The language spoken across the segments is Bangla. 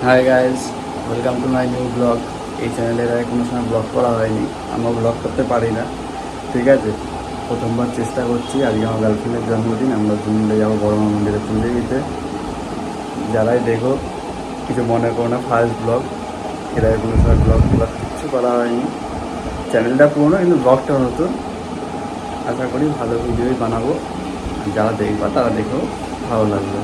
Hi guys, welcome to my new blog. এই চ্যানেলের আগে কোনো সময় ব্লগ করা হয়নি, আমরা ব্লগ করতে পারি না, ঠিক আছে। প্রথমবার চেষ্টা করছি। আজকে আমার গার্লফ্রেন্ডের জন্মদিন, আমরা মিলে যাবো বড় মা মন্দিরে পুজো দিতে। যারাই দেখো কিছু মনে করো না, ফার্স্ট ব্লগ। এর আগে কোনো সময় ব্লগ কিচ্ছু করা হয়নি। চ্যানেলটা পুরোনো কিন্তু ব্লগটা নতুন। আশা করি ভালো ভিডিওই বানাবো, যারা দেখবা তারা দেখেও ভালো লাগবে।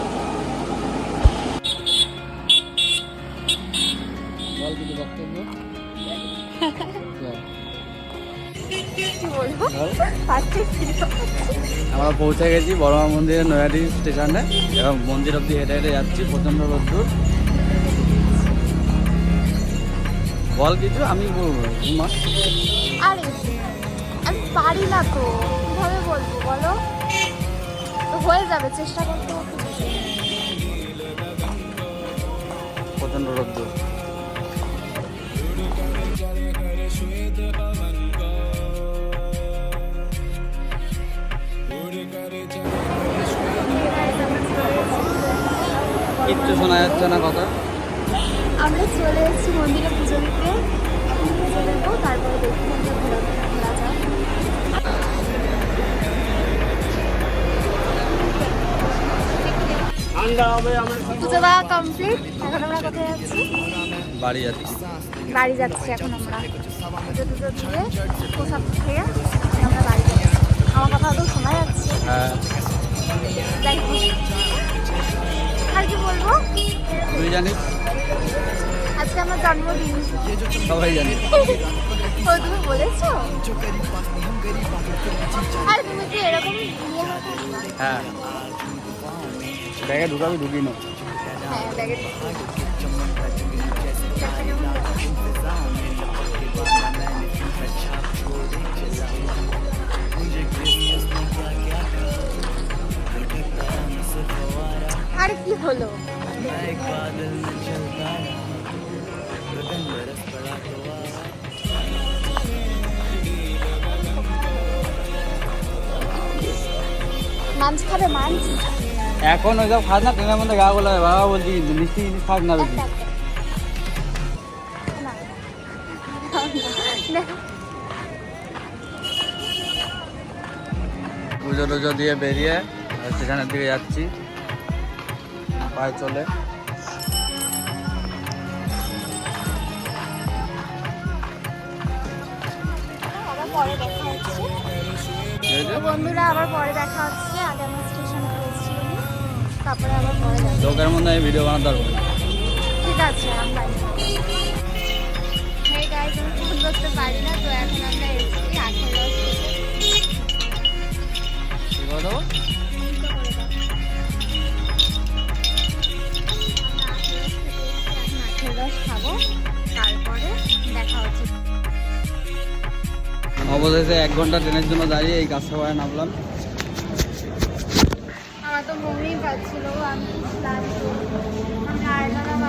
আমরা পৌঁছে গেছি বড়মা মন্দিরের নয়াটি স্টেশনে এবং মন্দির অব্দি হেঁটে হেঁটে যাচ্ছি। প্রচণ্ড রোদ্দুর। বল কিছু, আমি বলবো। আরে আমি পারি না তো, কিভাবে বলবো বলো? তো হয়ে যাবে, চেষ্টা করতে হবে। প্রচণ্ড রোদ্দুর। কিচ্ছু শোনা যাচ্ছে না কথা। আমরা চলে এসেছি মন্দিরে পুজো দিতে। এখন পুজো দেবো, তারপরে দেখি মন্দির ঘোরা যাক। পুজো দেওয়া কমপ্লিট। এখন আমরা কোথায় যাচ্ছি? বাড়ি যাচ্ছি। বাড়ি যাচ্ছি এখন আমরা। পুজো টুজো দিয়ে প্রসাদ খেয়ে আমরা বাড়ি যাচ্ছি। আমার কথা তো শোনা যাচ্ছে। হ্যাঁ, যাই হোক, আর কি বলবো? তুই জানিস, আজকে আমার জন্মদিন। সবাই জানি। ও তুমি বলেছো? আর তুমি কি এরকম বিয়ে হতো না? হ্যাঁ, ব্যাগে ঢুকাবি, ঢুকি না। হ্যাঁ, ব্যাগে আর কি হলো? মাছ খাবে? মাছ এখন ওইসব খাস না, ট্রেনের মধ্যে গা বলে বাবা বলছি কিন্তু মিষ্টি জিনিস খাস না বেশি। পুজো টুজো দিয়ে বেরিয়ে স্টেশনের দিকে যাচ্ছি পায়ে চলে। আবার পরে দেখা হচ্ছে বন্ধুরা, আবার পরে দেখা হচ্ছে। আগে আমরা স্টেশনে পৌঁছি, তারপরে আবার পরে দেখা। লোকের মধ্যে আমি ভিডিও বানাতে পারবো না। ঠিক আছে, আমরা হেই গাইস, আমি ফোন করতে পারি না তো। এখন আমরা এসেছি 8-10 কি বলো? খাবো, তারপরে দেখা হচ্ছে। অবশেষে 1 ঘন্টা ট্রেনের জন্য দাঁড়িয়ে এই গাছসাপাড়ায় নামলাম। আমার তো মনেই পাচ্ছিল, আমি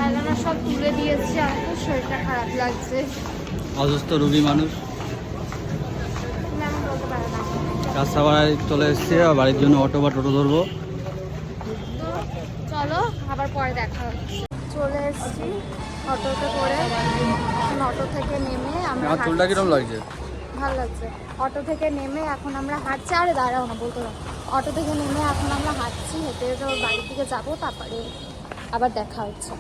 আয়লানা সব তুলে দিয়েছি। আমার তো শরীরটা খারাপ লাগছে। অসুস্থ রুগী মানুষ। আমি বলতে পারি না। গাছসাপাড়ায় চলে এসেছি, বাড়ির জন্য অটো বা টোটো ধরবো। তো চলো, আবার পরে দেখা হচ্ছে। চলে এসেছি অটোতে করে। এখন অটো থেকে নেমে আমরা আমার চুলটা কিরকম লাগছে? ভালো লাগছে। অটো থেকে নেমে এখন আমরা হাঁটছি। আরে দাঁড়াও না, বলতে দাও। অটো থেকে নেমে এখন আমরা হাঁটছি, হেঁটে হেঁটে ওর বাড়ির দিকে যাবো, তারপরে আবার দেখা হচ্ছে।